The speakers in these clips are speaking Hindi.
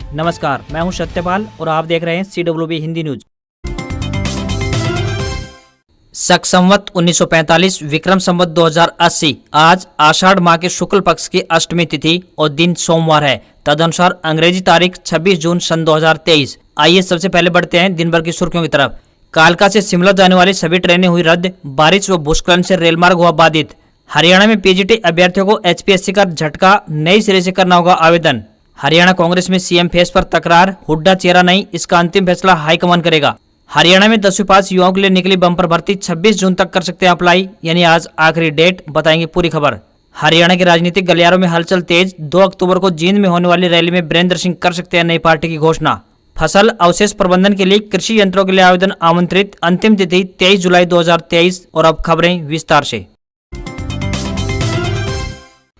नमस्कार, मैं हूं सत्यपाल और आप देख रहे हैं CWB हिंदी न्यूज। शक संवत 1945 विक्रम संवत 2080 आज आषाढ़ माह के शुक्ल पक्ष की अष्टमी तिथि और दिन सोमवार है। तदनुसार अंग्रेजी तारीख 26 जून सन 2023। आइए सबसे पहले बढ़ते हैं दिन भर की सुर्खियों की तरफ। कालका से शिमला जाने वाली सभी ट्रेनें हुई रद्द। बारिश व भूस्खलन से रेल मार्ग हुआ बाधित। हरियाणा में पीजीटी अभ्यर्थियों को HPSC का झटका, नई सिरे से करना होगा आवेदन। हरियाणा कांग्रेस में सीएम फेस पर तकरार, हुड्डा चेहरा नहीं, इसका अंतिम फैसला हाईकमान करेगा। हरियाणा में 10वीं पास युवाओं के लिए निकली बम्पर भर्ती, 26 जून तक कर सकते हैं अप्लाई, यानी आज आखिरी डेट। बताएंगे पूरी खबर। हरियाणा के राजनीतिक गलियारों में हलचल तेज। 2 अक्टूबर को जींद में होने वाली रैली में वीरेंद्र सिंह कर सकते हैं नई पार्टी की घोषणा। फसल अवशेष प्रबंधन के लिए कृषि यंत्रों के लिए आवेदन आमंत्रित। अंतिम तिथि 23 जुलाई 2023। और अब खबरें विस्तार से।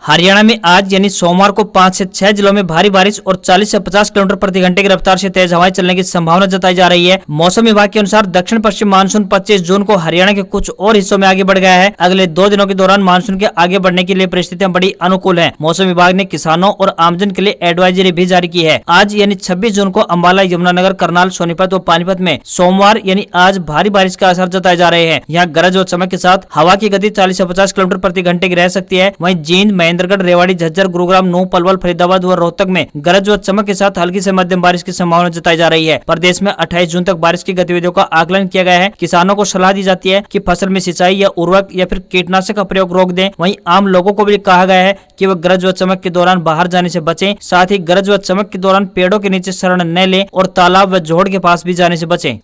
हरियाणा में आज यानी सोमवार को 5 से 6 जिलों में भारी बारिश और 40 से 50 किलोमीटर प्रति घंटे की रफ्तार से तेज हवाएं चलने की संभावना जताई जा रही है। मौसम विभाग के अनुसार दक्षिण पश्चिम मानसून 25 जून को हरियाणा के कुछ और हिस्सों में आगे बढ़ गया है। अगले 2 दिनों के दौरान मानसून के आगे बढ़ने के लिए परिस्थितियां बड़ी अनुकूल हैं। मौसम विभाग ने किसानों और आमजन के लिए एडवाइजरी भी जारी की है। आज यानी 26 जून को अम्बाला, यमुनानगर, करनाल, सोनीपत व पानीपत में सोमवार यानी आज भारी बारिश का असर जताए जा रहे हैं। यहाँ गरज व चमक के साथ हवा की गति 40 से 50 किलोमीटर प्रति घंटे की रह सकती है। वहीं जींद, महेंद्रगढ़, रेवाड़ी, गुरुग्राम, नूंह, पलवल, फरीदाबाद व रोहतक में गरज व चमक के साथ हल्की से मध्यम बारिश की संभावना जताई जा रही है। प्रदेश में 28 जून तक बारिश की गतिविधियों का आकलन किया गया है। किसानों को सलाह दी जाती है कि फसल में सिंचाई या उर्वरक या फिर कीटनाशक का प्रयोग रोक दें। वहीं आम लोगों को भी कहा गया है कि वह गरज व चमक के दौरान बाहर जाने से बचें। साथ ही गरज व चमक के दौरान पेड़ों के नीचे शरण न लें और तालाब व जोड़ के पास भी जाने से बचें।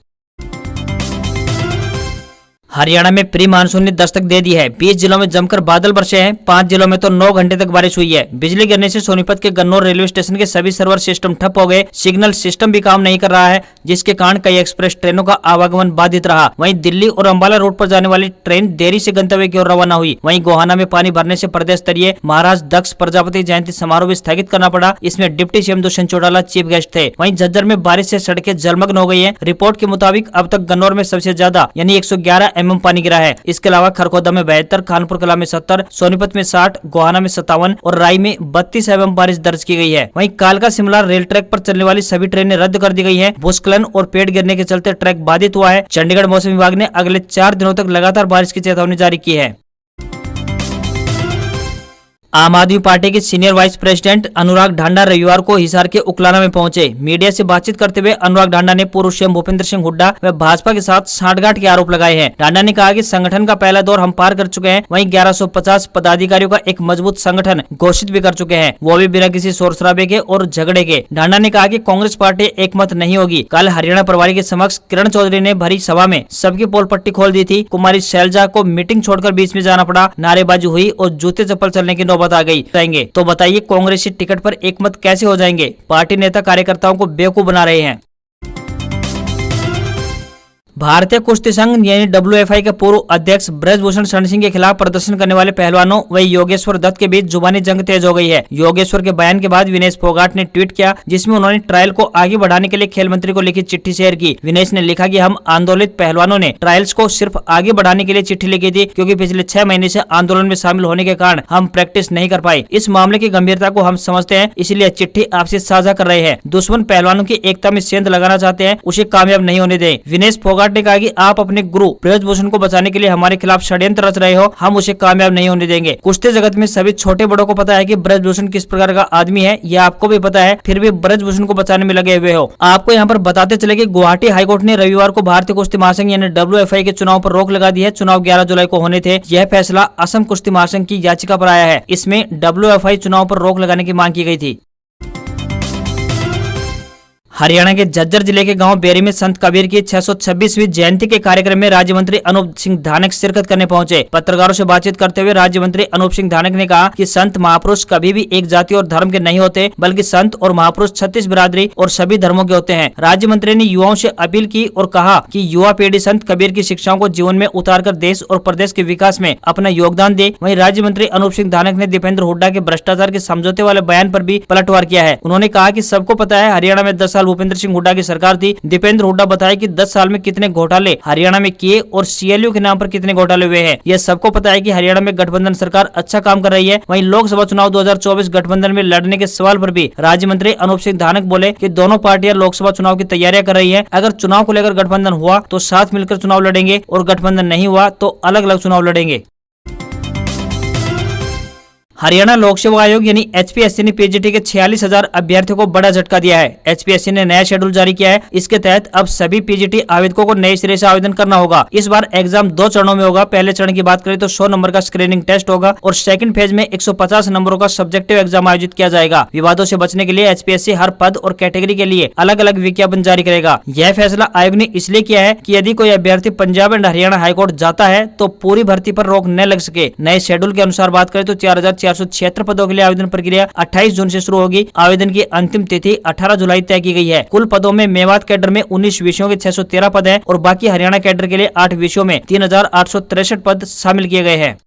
हरियाणा में प्री मानसून ने दस्तक दे दी है। 20 जिलों में जमकर बादल बरसे हैं। 5 जिलों में तो 9 घंटे तक बारिश हुई है। बिजली गिरने से सोनीपत के गन्नौर रेलवे स्टेशन के सभी सर्वर सिस्टम ठप हो गए। सिग्नल सिस्टम भी काम नहीं कर रहा है, जिसके कारण कई एक्सप्रेस ट्रेनों का आवागमन बाधित रहा। वहीं दिल्ली और अंबाला रूट पर जाने वाली ट्रेन देरी से गंतव्य की ओर रवाना हुई। वहीं गोहाना में पानी भरने से प्रदेश स्तरीय महाराज दक्ष प्रजापति जयंती समारोह भी स्थगित करना पड़ा। इसमें deputy CM Dushyant Chautala chief guest थे। वहीं झज्जर में बारिश से सड़कें जलमग्न हो गई है। रिपोर्ट के मुताबिक अब तक गन्नौर में सबसे ज्यादा यानी 111 mm पानी गिरा है। इसके अलावा खरखोदा में 72, खानपुर कला में 70, सोनीपत में 60, गोहाना में 57 और राई में 32 mm बारिश दर्ज की गई है। वहीं कालका शिमला रेल ट्रैक पर चलने वाली सभी ट्रेनें रद्द कर दी गई हैं। भूस्खलन और पेड़ गिरने के चलते ट्रैक बाधित हुआ है। चंडीगढ़ मौसम विभाग ने अगले 4 दिनों तक लगातार बारिश की चेतावनी जारी की है। आम आदमी पार्टी के सीनियर वाइस प्रेसिडेंट अनुराग ढांडा रविवार को हिसार के उकलाना में पहुंचे। मीडिया से बातचीत करते हुए अनुराग ढांडा ने पूर्व सीएम भूपेंद्र सिंह हुड्डा व भाजपा के साथ सांठगांठ के आरोप लगाए हैं। ढांडा ने कहा कि संगठन का पहला दौर हम पार कर चुके हैं। वहीं 1150 पदाधिकारियों का एक मजबूत संगठन घोषित भी कर चुके हैं, वो भी बिना किसी शोर शराबे के और झगड़े के। ढांडा ने कहा कि कांग्रेस पार्टी एकमत नहीं होगी। कल हरियाणा प्रभारी के समक्ष किरण चौधरी ने भरी सभा में सबकी पोल पट्टी खोल दी थी। कुमारी शैलजा को मीटिंग छोड़कर बीच में जाना पड़ा। नारेबाजी हुई और जूते चप्पल चलने की नौबत आ गई। तो बताइए कांग्रेसी टिकट पर एकमत कैसे हो जाएंगे? पार्टी नेता कार्यकर्ताओं को बेवकूफ बना रहे हैं। भारतीय कुश्ती संघ यानी WFI के पूर्व अध्यक्ष ब्रजभूषण शरण सिंह के खिलाफ प्रदर्शन करने वाले पहलवानों व योगेश्वर दत्त के बीच जुबानी जंग तेज हो गई है। योगेश्वर के बयान के बाद विनेश फोगाट ने ट्वीट किया, जिसमें उन्होंने ट्रायल को आगे बढ़ाने के लिए खेल मंत्री को लिखी चिट्ठी शेयर की। विनेश ने लिखा कि हम आंदोलित पहलवानों ने ट्रायल्स को सिर्फ आगे बढ़ाने के लिए चिट्ठी लिखी थी, क्योंकि पिछले 6 महीने से आंदोलन में शामिल होने के कारण हम प्रैक्टिस नहीं कर पाए। इस मामले की गंभीरता को हम समझते हैं, इसलिए चिट्ठी आपसे साझा कर रहे हैं। दुश्मन पहलवानों की एकता में सेंध लगाना चाहते हैं, उसे कामयाब नहीं होने दें। विनेश फोगाट ने कहा कि आप अपने गुरु ब्रजभूषण को बचाने के लिए हमारे खिलाफ षड्यंत्र रच रहे हो, हम उसे कामयाब नहीं होने देंगे। कुश्ती जगत में सभी छोटे बड़ों को पता है कि ब्रजभूषण किस प्रकार का आदमी है, यह आपको भी पता है, फिर भी ब्रजभूषण को बचाने में लगे हुए हो। आपको यहाँ पर बताते चले कि गुवाहाटी हाईकोर्ट ने रविवार को भारतीय कुश्ती महासंघ यानी WFI के चुनाव पर रोक लगा दी है। चुनाव 11 जुलाई को होने थे। यह फैसला असम कुश्ती महासंघ की याचिका पर आया है। इसमें WFI चुनाव पर रोक लगाने की मांग की गई थी। हरियाणा के झज्जर जिले के गांव बेरी में संत कबीर की 626वीं जयंती के कार्यक्रम में राज्य मंत्री अनूप सिंह धानक शिरकत करने पहुंचे। पत्रकारों से बातचीत करते हुए राज्य मंत्री अनूप सिंह धानक ने कहा कि संत महापुरुष कभी भी एक जाति और धर्म के नहीं होते, बल्कि संत और महापुरुष 36 बिरादरी और सभी धर्मों के होते हैं। राज्य मंत्री ने युवाओं से अपील की और कहा कि युवा पीढ़ी संत कबीर की शिक्षाओं को जीवन में उतारकर देश और प्रदेश के विकास में अपना योगदान दे। वहीं राज्य मंत्री अनूप सिंह धानक ने दीपेंद्र हुड्डा के भ्रष्टाचार के समझौते वाले बयान पर भी पलटवार किया है। उन्होंने कहा कि सबको पता है हरियाणा में 10 साल भूपेंद्र सिंह हुड्डा की सरकार थी। दीपेंद्र हुड्डा बताया कि 10 साल में कितने घोटाले हरियाणा में किए और सीएलयू के नाम पर कितने घोटाले हुए हैं। यह सबको पता है कि हरियाणा में गठबंधन सरकार अच्छा काम कर रही है। वहीं लोकसभा चुनाव 2024 गठबंधन में लड़ने के सवाल पर भी राज्य मंत्री अनूप सिंह धानक बोले कि दोनों पार्टियां लोकसभा चुनाव की तैयारियां कर रही है। अगर चुनाव को लेकर गठबंधन हुआ तो साथ मिलकर चुनाव लड़ेंगे और गठबंधन नहीं हुआ तो अलग अलग चुनाव लड़ेंगे। हरियाणा लोक सेवा आयोग यानी एचपीएससी ने पीजीटी के 46,000 अभ्यर्थियों को बड़ा झटका दिया है। एचपीएससी ने नया शेड्यूल जारी किया है। इसके तहत अब सभी पीजीटी आवेदकों को नए सिरे से आवेदन करना होगा। इस बार एग्जाम 2 चरणों में होगा। पहले चरण की बात करें तो 100 नंबर का स्क्रीनिंग टेस्ट होगा और सेकंड फेज में 150 नंबरों का सब्जेक्टिव एग्जाम आयोजित किया जाएगा। विवादों से बचने के लिए एचपीएससी हर पद और कैटेगरी के लिए अलग अलग विज्ञापन जारी करेगा। यह फैसला आयोग ने इसलिए किया है कि यदि कोई अभ्यर्थी पंजाब एंड हरियाणा हाईकोर्ट जाता है तो पूरी भर्ती पर रोक न लग सके। नए शेड्यूल के अनुसार बात करें तो 4,476 पदों के लिए आवेदन प्रक्रिया 28 जून से शुरू होगी। आवेदन की अंतिम तिथि 18 जुलाई तय की गई है। कुल पदों में मेवात कैडर में 19 विषयों के 613 पद हैं और बाकी हरियाणा कैडर के लिए 8 विषयों में 3,863 पद शामिल किए गए हैं।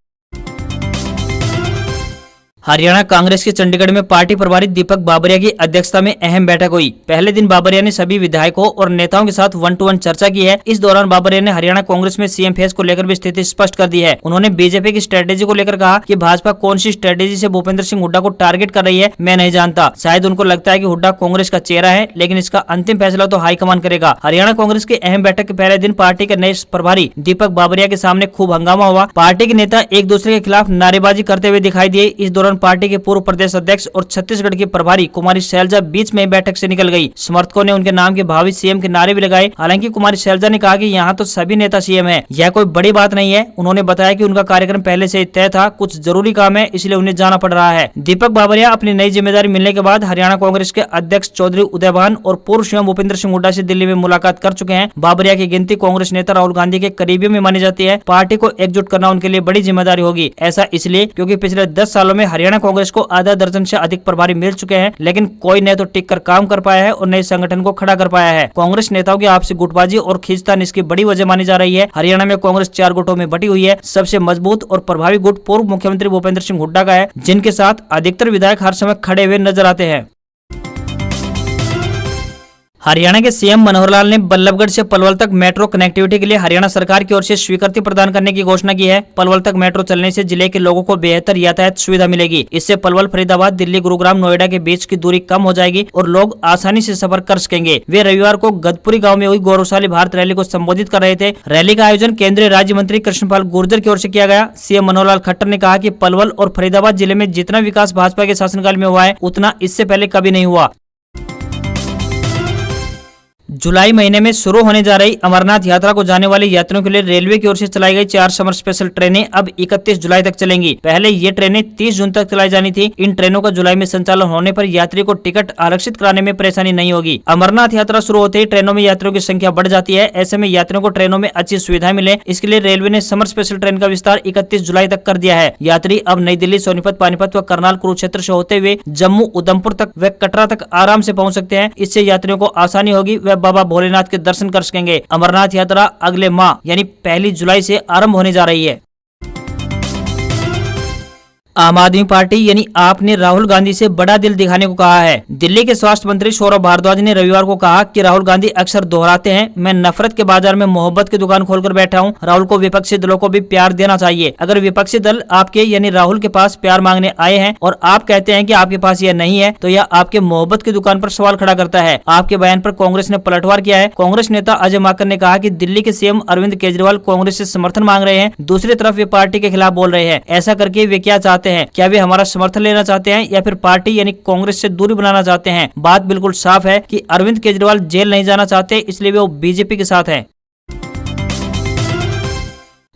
हरियाणा कांग्रेस के चंडीगढ़ में पार्टी प्रभारी दीपक बाबरिया की अध्यक्षता में अहम बैठक हुई। पहले दिन बाबरिया ने सभी विधायकों और नेताओं के साथ 1-to-1 चर्चा की है। इस दौरान बाबरिया ने हरियाणा कांग्रेस में सीएम फेस को लेकर भी स्थिति स्पष्ट कर दी है। उन्होंने बीजेपी की स्ट्रेटेजी को लेकर कहा कि भाजपा कौन सी स्ट्रेटेजी से भूपेंद्र सिंह हुड्डा को टारगेट कर रही है मैं नहीं जानता। शायद उनको लगता है कि हुड्डा कांग्रेस का चेहरा है, लेकिन इसका अंतिम फैसला तो हाईकमान करेगा। हरियाणा कांग्रेस की अहम बैठक के पहले दिन पार्टी के नए प्रभारी दीपक बाबरिया के सामने खूब हंगामा हुआ। पार्टी के नेता एक दूसरे के खिलाफ नारेबाजी करते हुए दिखाई दिए। इस दौरान पार्टी के पूर्व प्रदेश अध्यक्ष और छत्तीसगढ़ की प्रभारी कुमारी शैलजा बीच में बैठक से निकल गई। समर्थकों ने उनके नाम के भावी सीएम के नारे भी लगाए। हालांकि कुमारी शैलजा ने कहा कि यहाँ तो सभी नेता सीएम हैं, यह कोई बड़ी बात नहीं है। उन्होंने बताया कि उनका कार्यक्रम पहले से तय था, कुछ जरूरी काम है इसलिए उन्हें जाना पड़ रहा है। दीपक बाबरिया अपनी नई जिम्मेदारी मिलने के बाद हरियाणा कांग्रेस के अध्यक्ष चौधरी उदयभान और पूर्व सीएम भूपेंद्र सिंह हुड्डा से दिल्ली में मुलाकात कर चुके हैं। बाबरिया की गिनती कांग्रेस नेता राहुल गांधी के करीबियों में मानी जाती है। पार्टी को एकजुट करना उनके लिए बड़ी जिम्मेदारी होगी। ऐसा इसलिए क्योंकि पिछले 10 सालों में हरियाणा कांग्रेस को आधा दर्जन से अधिक प्रभारी मिल चुके हैं, लेकिन कोई न तो टिक कर काम कर पाया है और नए संगठन को खड़ा कर पाया है। कांग्रेस नेताओं की आपसी गुटबाजी और खींचतान इसकी बड़ी वजह मानी जा रही है। हरियाणा में कांग्रेस 4 गुटों में बटी हुई है। सबसे मजबूत और प्रभावी गुट पूर्व मुख्यमंत्री भूपेंद्र सिंह हुड्डा का है, जिनके साथ अधिकतर विधायक हर समय खड़े हुए नजर आते हैं। हरियाणा के सीएम मनोहर लाल ने बल्लभगढ़ से पलवल तक मेट्रो कनेक्टिविटी के लिए हरियाणा सरकार की ओर से स्वीकृति प्रदान करने की घोषणा की है। पलवल तक मेट्रो चलने से जिले के लोगों को बेहतर यातायात सुविधा मिलेगी। इससे पलवल, फरीदाबाद, दिल्ली, गुरुग्राम, नोएडा के बीच की दूरी कम हो जाएगी और लोग आसानी से सफर कर सकेंगे। वे रविवार को गदपुरी गाँव में हुई गौरवशाली भारत रैली को संबोधित कर रहे थे। रैली का आयोजन केंद्रीय राज्य मंत्री कृष्णपाल गुर्जर की ओर से किया गया। सीएम मनोहर लाल खट्टर ने कहा कि पलवल और फरीदाबाद जिले में जितना विकास भाजपा के शासनकाल में हुआ है उतना इससे पहले कभी नहीं हुआ। जुलाई महीने में शुरू होने जा रही अमरनाथ यात्रा को जाने वाले यात्रियों के लिए रेलवे की ओर से चलाई गई 4 समर स्पेशल ट्रेनें अब 31 जुलाई तक चलेंगी। पहले ये ट्रेनें 30 जून तक चलाई जानी थी। इन ट्रेनों का जुलाई में संचालन होने पर यात्री को टिकट आरक्षित कराने में परेशानी नहीं होगी। अमरनाथ यात्रा शुरू होते ही ट्रेनों में यात्रियों की संख्या बढ़ जाती है। ऐसे में यात्रियों को ट्रेनों में अच्छी सुविधाएं मिले, इसके लिए रेलवे ने समर स्पेशल ट्रेन का विस्तार 31 जुलाई तक कर दिया है। यात्री अब नई दिल्ली, सोनीपत, पानीपत व करनाल, कुरुक्षेत्र से होते हुए जम्मू, उधमपुर तक व कटरा तक आराम से पहुँच सकते हैं। इससे यात्रियों को आसानी होगी, व बाबा भोलेनाथ के दर्शन कर सकेंगे। अमरनाथ यात्रा अगले माह यानी 1 जुलाई से आरंभ होने जा रही है। आम आदमी पार्टी यानी आप ने राहुल गांधी से बड़ा दिल दिखाने को कहा है। दिल्ली के स्वास्थ्य मंत्री सौरभ भारद्वाज ने रविवार को कहा कि राहुल गांधी अक्सर दोहराते हैं, मैं नफरत के बाजार में मोहब्बत की दुकान खोलकर बैठा हूं। राहुल को विपक्षी दलों को भी प्यार देना चाहिए। अगर विपक्षी दल आपके यानी राहुल के पास प्यार मांगने आए हैं और आप कहते हैं कि आपके पास यह नहीं है, तो यह आपके मोहब्बत की दुकान पर सवाल खड़ा करता है। आपके बयान पर कांग्रेस ने पलटवार किया है। कांग्रेस नेता अजय माकन ने कहा कि दिल्ली के सीएम अरविंद केजरीवाल कांग्रेस से समर्थन मांग रहे हैं, दूसरी तरफ वे पार्टी के खिलाफ बोल रहे हैं। ऐसा करके वे क्या चाहते हैं? क्या वे हमारा समर्थन लेना चाहते हैं या फिर पार्टी यानी कांग्रेस से दूरी बनाना चाहते हैं? बात बिल्कुल साफ है कि अरविंद केजरीवाल जेल नहीं जाना चाहते, इसलिए वो बीजेपी के साथ हैं।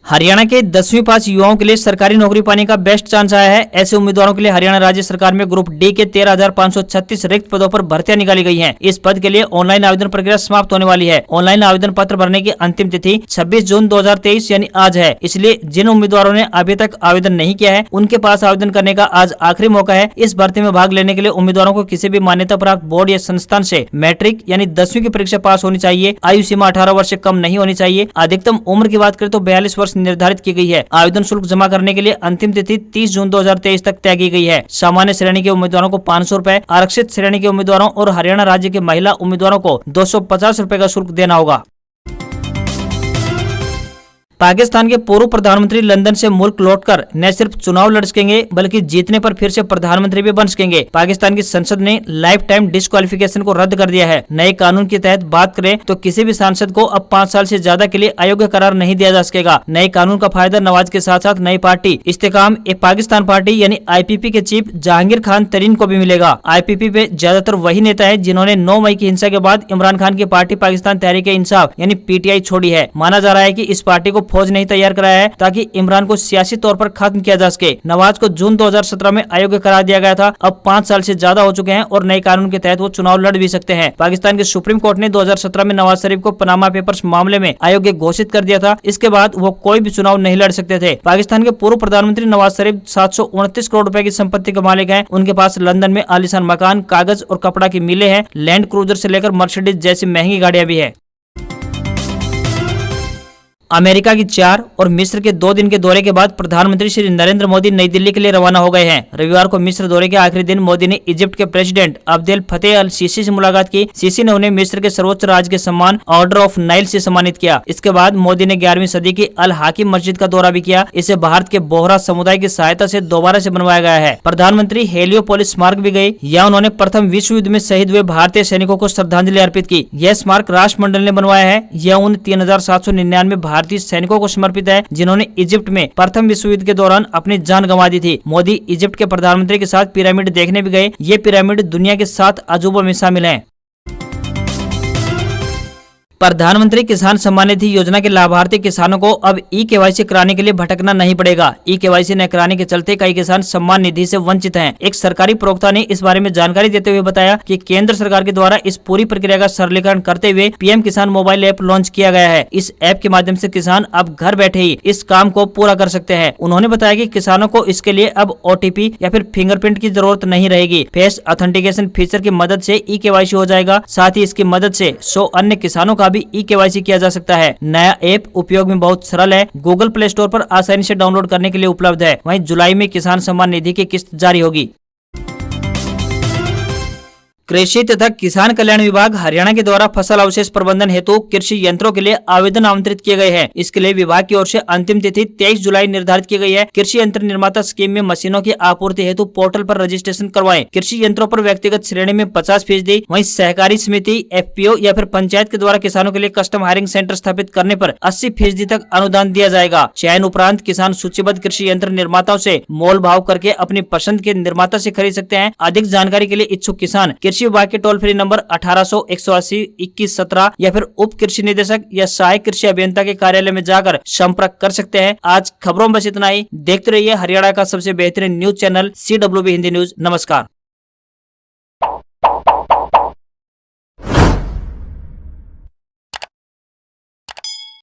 हरियाणा के 10वीं पास युवाओं के लिए सरकारी नौकरी पाने का बेस्ट चांस आया है। ऐसे उम्मीदवारों के लिए हरियाणा राज्य सरकार में ग्रुप डी के 13,536 रिक्त पदों पर भर्तियां निकाली गई हैं। इस पद के लिए ऑनलाइन आवेदन प्रक्रिया समाप्त होने वाली है। ऑनलाइन आवेदन पत्र भरने की अंतिम तिथि 26 जून 2023 यानी आज है। इसलिए जिन उम्मीदवारों ने अभी तक आवेदन नहीं किया है उनके पास आवेदन करने का आज आखिरी मौका है। इस भर्ती में भाग लेने के लिए उम्मीदवारों को किसी भी मान्यता प्राप्त बोर्ड या संस्थान से मैट्रिक यानी 10वीं की परीक्षा पास होनी चाहिए। आयु सीमा 18 वर्ष से कम नहीं होनी चाहिए। अधिकतम उम्र की बात करें तो 42 वर्ष तारीख निर्धारित की गई है। आवेदन शुल्क जमा करने के लिए अंतिम तिथि 30 जून 2023 तक तय की गई है। सामान्य श्रेणी के उम्मीदवारों को 500 रूपए, आरक्षित श्रेणी के उम्मीदवारों और हरियाणा राज्य के महिला उम्मीदवारों को 250 रूपए का शुल्क देना होगा। पाकिस्तान के पूर्व प्रधानमंत्री लंदन से मुल्क लौटकर न सिर्फ चुनाव लड़ सकेंगे बल्कि जीतने पर फिर से प्रधानमंत्री भी बन सकेंगे। पाकिस्तान की संसद ने लाइफ टाइम डिस्क्वालिफिकेशन को रद्द कर दिया है। नए कानून के तहत बात करें तो किसी भी सांसद को अब 5 साल से ज्यादा के लिए अयोग्य करार नहीं दिया जा सकेगा। नए कानून का फायदा नवाज के साथ साथ नई पार्टी इस्तेकाम ए पाकिस्तान पार्टी यानी IPP के चीफ जहांगीर खान तरीन को भी मिलेगा। IPP पे ज्यादातर वही नेता है जिन्होंने 9 मई की हिंसा के बाद इमरान खान की पार्टी पाकिस्तान तहरीक इंसाफ यानी PTI छोड़ी है। माना जा रहा है कि इस पार्टी को फौज नहीं तैयार कराया है ताकि इमरान को सियासी तौर पर खत्म किया जा सके। नवाज को जून 2017 में अयोग्य करार दिया गया था। अब 5 साल से ज्यादा हो चुके हैं और नए कानून के तहत वो चुनाव लड़ भी सकते हैं। पाकिस्तान के सुप्रीम कोर्ट ने 2017 में नवाज शरीफ को पनामा पेपर्स मामले में अयोग्य घोषित कर दिया था। इसके बाद वो कोई भी चुनाव नहीं लड़ सकते थे। पाकिस्तान के पूर्व प्रधानमंत्री नवाज शरीफ 729 करोड़ रुपए की संपत्ति के मालिक हैं। उनके पास लंदन में आलीशान मकान, कागज और कपड़ा की मिलें हैं। लैंड क्रूजर से लेकर मर्सिडीज जैसी महंगी गाड़ियां भी है। अमेरिका की 4 और मिस्र के 2 दिन के दौरे के बाद प्रधानमंत्री श्री नरेंद्र मोदी नई दिल्ली के लिए रवाना हो गए हैं। रविवार को मिस्र दौरे के आखिरी दिन मोदी ने इजिप्ट के प्रेसिडेंट अब्देल फतेह अल सीसी से मुलाकात की। सीसी ने उन्हें मिस्र के सर्वोच्च राजकीय सम्मान ऑर्डर ऑफ नाइल से सम्मानित किया। इसके बाद मोदी ने 11वीं सदी की अल हाकिम मस्जिद का दौरा भी किया। इसे भारत के बोहरा समुदाय की सहायता से दोबारा से बनवाया गया है। प्रधानमंत्री हेलियोपोलिस स्मारक भी गए। यहाँ उन्होंने प्रथम विश्व युद्ध में शहीद हुए भारतीय सैनिकों को श्रद्धांजलि अर्पित की। यह स्मारक राष्ट्रमंडल ने बनवाया है। यह उन 3799 भारतीय सैनिकों को समर्पित है जिन्होंने इजिप्ट में प्रथम विश्व युद्ध के दौरान अपनी जान गंवा दी थी। मोदी इजिप्ट के प्रधानमंत्री के साथ पिरामिड देखने भी गए। ये पिरामिड दुनिया के 7 अजूबों में शामिल हैं। प्रधानमंत्री किसान सम्मान निधि योजना के लाभार्थी किसानों को अब E-KYC कराने के लिए भटकना नहीं पड़ेगा। E-KYC न कराने के चलते कई किसान सम्मान निधि से वंचित हैं। एक सरकारी प्रवक्ता ने इस बारे में जानकारी देते हुए बताया कि केंद्र सरकार के द्वारा इस पूरी प्रक्रिया का सरलीकरण करते हुए PM किसान मोबाइल ऐप लॉन्च किया गया है। इस ऐप के माध्यम से किसान अब घर बैठे ही इस काम को पूरा कर सकते हैं। उन्होंने बताया कि किसानों को इसके लिए अब OTP या फिर फिंगरप्रिंट की जरूरत नहीं रहेगी। फेस ऑथेंटिकेशन फीचर की मदद से E-KYC हो जाएगा। साथ ही इसकी मदद से 100 अन्य किसानों का भी E-KYC किया जा सकता है। नया ऐप उपयोग में बहुत सरल है। गूगल प्ले स्टोर पर आसानी से डाउनलोड करने के लिए उपलब्ध है। वहीं जुलाई में किसान सम्मान निधि की किस्त जारी होगी। कृषि तथा किसान कल्याण विभाग हरियाणा के द्वारा फसल अवशेष प्रबंधन हेतु कृषि यंत्रों के लिए आवेदन आमंत्रित किए गए हैं। इसके लिए विभाग की ओर से अंतिम तिथि 23 जुलाई निर्धारित की गई है। कृषि यंत्र निर्माता स्कीम में मशीनों की आपूर्ति हेतु पोर्टल पर रजिस्ट्रेशन करवाएं। कृषि यंत्रों पर व्यक्तिगत श्रेणी में 50%, वहीं सहकारी समिति, FPO या फिर पंचायत के द्वारा किसानों के लिए कस्टम हायरिंग सेंटर स्थापित करने पर 80% तक अनुदान दिया जाएगा। चयन उपरांत किसान सूचीबद्ध कृषि यंत्र निर्माताओं से मोल भाव करके अपनी पसंद के निर्माता से खरीद सकते हैं। अधिक जानकारी के लिए इच्छुक किसान कृषि विभाग के टोल फ्री नंबर 1800 180 21 17 या फिर उप कृषि निदेशक या सहायक कृषि अभियंता के कार्यालय में जाकर संपर्क कर सकते हैं। आज खबरों में बस इतना ही। देखते रहिए हरियाणा का सबसे बेहतरीन news channel CWB Hindi news. नमस्कार।